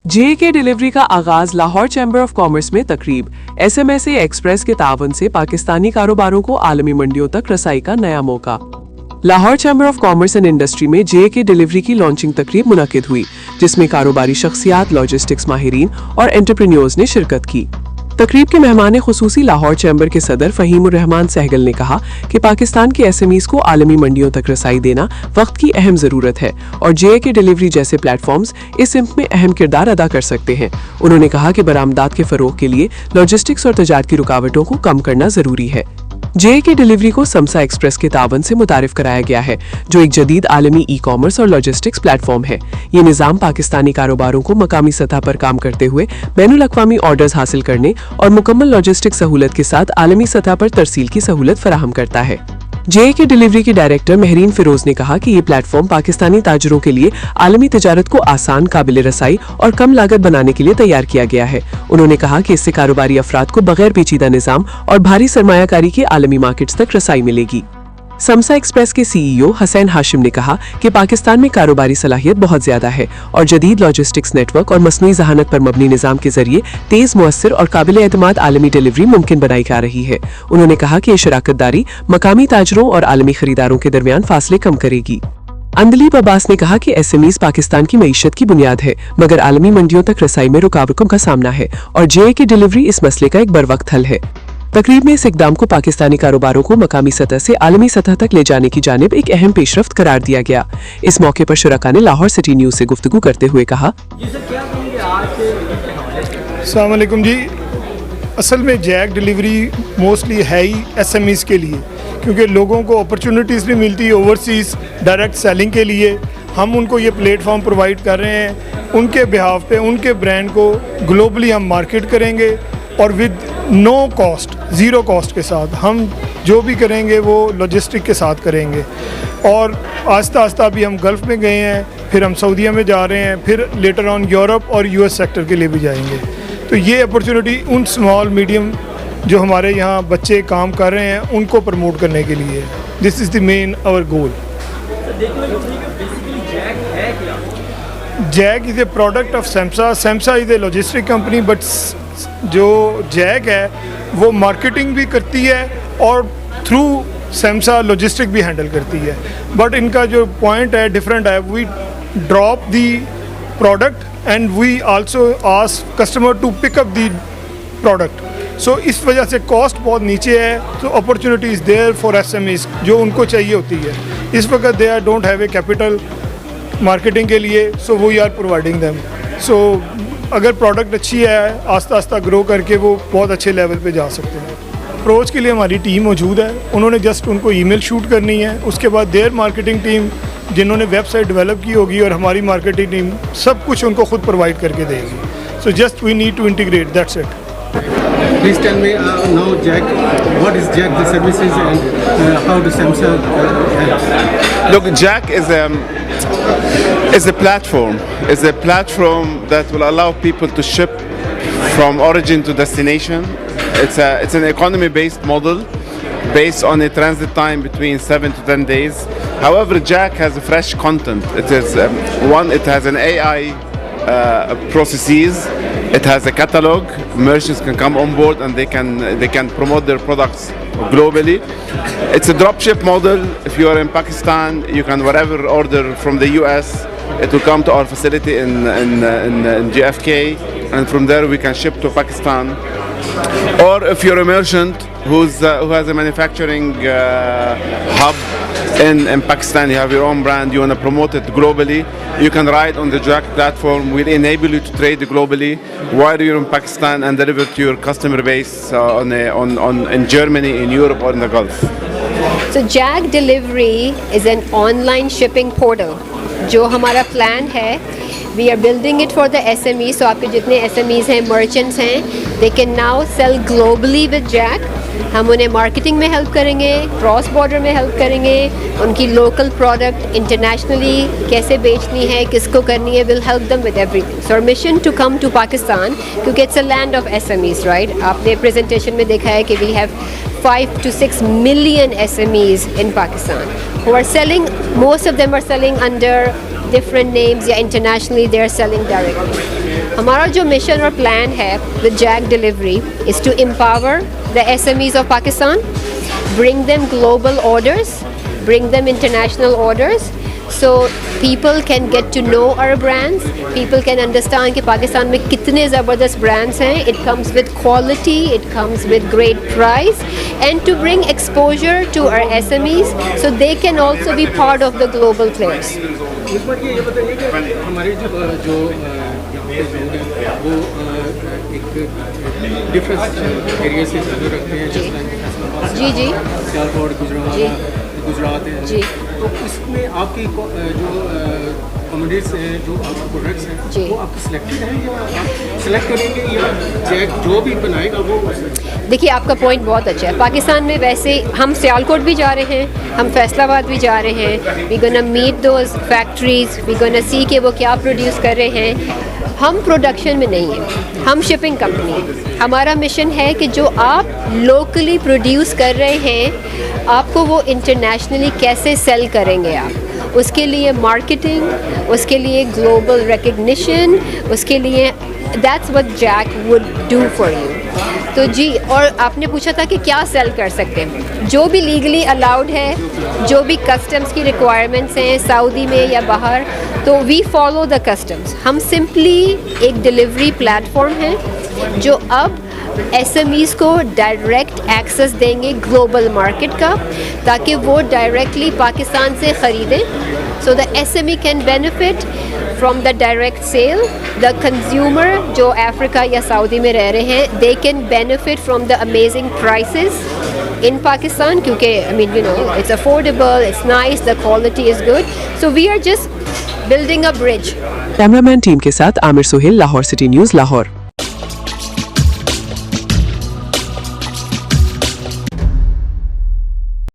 JK delivery का आगाज Lahore chamber of commerce में तकरीब। SMSA एक्सप्रेस के तावन से पाकिस्तानी कारोबारों को आलमी मंडियों तक रसाई का नया मौका। Lahore chamber of commerce and industry में JK डिलीवरी की लॉन्चिंग तकरीब मुनक्किद हुई, जिसमें कारोबारी शख्सियात, लॉजिस्टिक्स माहिरीन और एंटरप्रेन्योर्स ने शिरकत की। तकरीब के मेहमान खुसूसी लाहौर चैम्बर के सदर फहीमुर रहमान सहगल ने कहा कि पाकिस्तान के SMEs को आलमी मंडियों तक रसाई देना वक्त की अहम जरूरत है और JK डिलीवरी जैसे प्लेटफॉर्म्स इस सिमत में अहम किरदार अदा कर सकते हैं। उन्होंने कहा कि बरामदात के फरोग के लिए लॉजिस्टिक्स और तजारत की रुकावटों को कम करना जरूरी है। JK डिलीवरी को समसा एक्सप्रेस के तावन से मुतारिफ कराया गया है, जो एक जदीद आलमी ई-कॉमर्स और लॉजिस्टिक्स प्लेटफॉर्म है। ये निज़ाम पाकिस्तानी कारोबारों को मकामी सतह पर काम करते हुए बैनुल अक़वामी ऑर्डर्स हासिल करने और मुकम्मल लॉजिस्टिक सहूलत के साथ आलमी सतह पर तरसील की सहूलत फराहम करता है। JK डिलीवरी की डायरेक्टर महरीन फिरोज ने कहा कि ये प्लेटफॉर्म पाकिस्तानी ताजरों के लिए आलमी तजारत को आसान, काबिल रसाई और कम लागत बनाने के लिए तैयार किया गया है। उन्होंने कहा कि इससे कारोबारी अफराद को बगैर पेचीदा निज़ाम और भारी सरमायाकारी के आलमी मार्केट्स तक रसाई मिलेगी। समसा एक्सप्रेस के CEO हसैन हाशिम ने कहा कि पाकिस्तान में कारोबारी सलाहियत बहुत ज्यादा है और जदीद लॉजिस्टिक्स नेटवर्क और मसनूई जहानत पर मबनी निज़ाम के जरिए तेज, मुअस्सिर और काबिल एतमाद आलमी डिलीवरी मुमकिन बनाई जा रही है। उन्होंने कहा कि ये शराकतदारी मकामी ताजरों और आलमी खरीदारों के दरमियान फासले कम करेगी। अंदलीब अब्बास ने कहा कि SMEs पाकिस्तान की मईशत की बुनियाद है, मगर आलमी मंडियों तक रसाई में रुकावटों का सामना है और JK डिलीवरी इस मसले का एक बरवक्त हल है। तकरीब में इस इक़दाम को पाकिस्तानी कारोबारों को मकामी सतह से आलमी सतह तक ले जाने की जानिब एक अहम पेशरफ्त करार दिया गया। इस मौके पर शुरका ने लाहौर सिटी न्यूज़ से गुफ्तगू करते हुए कहा, अस्सलाम वालेकुम जी। असल में JK डिलीवरी मोस्टली है ही SMEs के लिए, क्योंकि लोगों को अपॉर्चुनिटीज़ भी मिलती है ओवरसीज़ डायरेक्ट सेलिंग के लिए। हम उनको ये प्लेटफॉर्म प्रोवाइड कर रहे हैं, उनके बिहाफ पे उनके ब्रांड को ग्लोबली हम मार्केट करेंगे और with no cost, zero cost के साथ हम जो भी करेंगे वो लॉजिस्टिक के साथ करेंगे। और आस्ता आस्ता अभी हम गल्फ़ में गए हैं, फिर हम सऊदीया में जा रहे हैं, फिर लेटर ऑन यूरोप और US सेक्टर के लिए भी जाएंगे। तो ये अपॉर्चुनिटी उन स्मॉल मीडियम जो हमारे यहाँ बच्चे काम कर रहे हैं उनको प्रमोट करने के लिए। This is the main our goal. JK is a product of Semsa. Semsa is a logistic company, but जो JK है वो मार्केटिंग भी करती है और थ्रू सेमसा लॉजिस्टिक भी हैंडल करती है। बट इनका जो पॉइंट है डिफरेंट है। We drop the product and we also ask customer to pick up the product. So इस वजह से कॉस्ट बहुत नीचे है। तो opportunity is there for SMEs जो उनको चाहिए होती है। इस वक्त they are don't have a capital marketing के लिए, so we are providing them. So अगर प्रोडक्ट अच्छी है, आस्ता आस्ता ग्रो करके वो बहुत अच्छे लेवल पे जा सकते हैं। अप्रोच के लिए हमारी टीम मौजूद है, उन्होंने जस्ट उनको ईमेल शूट करनी है। उसके बाद देयर मार्केटिंग टीम जिन्होंने वेबसाइट डेवलप की होगी और हमारी मार्केटिंग टीम सब कुछ उनको खुद प्रोवाइड करके देगी। So just we need to integrate, that's it. Please tell me now, JK, what is JK, the services, and how does Samsa help? Look, JK is a platform. It's a platform that will allow people to ship from origin to destination. It's an economy-based model based on a transit time between 7 to 10 days. However, JK has a fresh content. It is it has an AI processes. It has a catalog. Merchants can come on board and they can promote their products globally. It's a dropship model. If you are in Pakistan, you can whatever order from the US, it will come to our facility in JFK, and from there we can ship to Pakistan. Or if you're a merchant who has a manufacturing hub in Pakistan, you have your own brand, you want to promote it globally, you can ride on the JK platform. We'll enable you to trade globally while you're in Pakistan and deliver to your customer base in Germany, in Europe or in the Gulf. So JK Delivery is an online shipping portal. जो हमारा plan है, we are building it for the SMEs. So आपके जितने SMEs हैं, merchants हैं, they can now sell globally with JK. हम उन्हें marketing में हेल्प करेंगे, क्रॉस बॉर्डर में हेल्प करेंगे, उनकी लोकल प्रोडक्ट इंटरनेशनली कैसे बेचनी है, किसको करनी है, will help them with everything. So our mission to come to Pakistan, क्योंकि it's a land of SMEs, right. आपने प्रेजेंटेशन में देखा है कि we have 5 to 6 million SMEs in Pakistan who are selling, most of them are selling under different names, yeah, internationally they are selling directly. हमारा जो mission और plan है with Jack delivery is to empower the SMEs of Pakistan, bring them global orders, bring them international orders, so people can get to know our brands, people can understand कि पाकिस्तान में कितने ज़बरदस्त brands हैं. It comes with quality, it comes with great price, and to bring exposure to our SMEs so they can also be part of the global players. इस बार ये बताइए कि हमारे जो यहाँ पे लोग हैं वो एक डिफरेंस एरिया से नजर रखते हैं, जिस तरह जी जी सियालकोट, गुजरात है जी. तो इसमें आपकी जो कमोडिटीज हैं, जो आपके प्रोडक्ट्स जी. हैं, वो आपकी सिलेक्टेड हैं या आप सिलेक्ट करेंगे या जैक जो भी बनाएगा वो? देखिए, आपका पॉइंट बहुत अच्छा है. पाकिस्तान में वैसे हम सियालकोट भी जा रहे हैं, हम फैसलाबाद भी जा रहे हैं. We gonna meet those factories, we gonna see कि वो क्या प्रोड्यूस कर रहे हैं. हम प्रोडक्शन में नहीं हैं, हम शिपिंग कंपनी हैं. हमारा मिशन है कि जो आप लोकली प्रोड्यूस कर रहे हैं आपको वो इंटरनेशनली कैसे सेल करेंगे आप. उसके लिए मार्केटिंग, उसके लिए ग्लोबल रिकग्निशन, उसके लिए that's what Jack would do for you. तो जी, और आपने पूछा था कि क्या सेल कर सकते हैं. जो भी लीगली अलाउड है, जो भी कस्टम्स की रिक्वायरमेंट्स हैं सऊदी में या बाहर, तो वी फॉलो द कस्टम्स. हम सिंपली एक डिलीवरी प्लेटफॉर्म है जो अब SMEs को डायरेक्ट एक्सेस देंगे ग्लोबल मार्केट का, ताकि वो डायरेक्टली पाकिस्तान से ख़रीदें. So the SME can benefit from the direct sale. The consumer जो अफ्रीका या सऊदी में रह रहे हैं, they can benefit from the amazing prices in Pakistan, क्योंकि I mean you know it's affordable, it's nice, the quality is good, so we are just building a bridge. Cameraman team के साथ Aamir Sohail, Lahore city news, Lahore.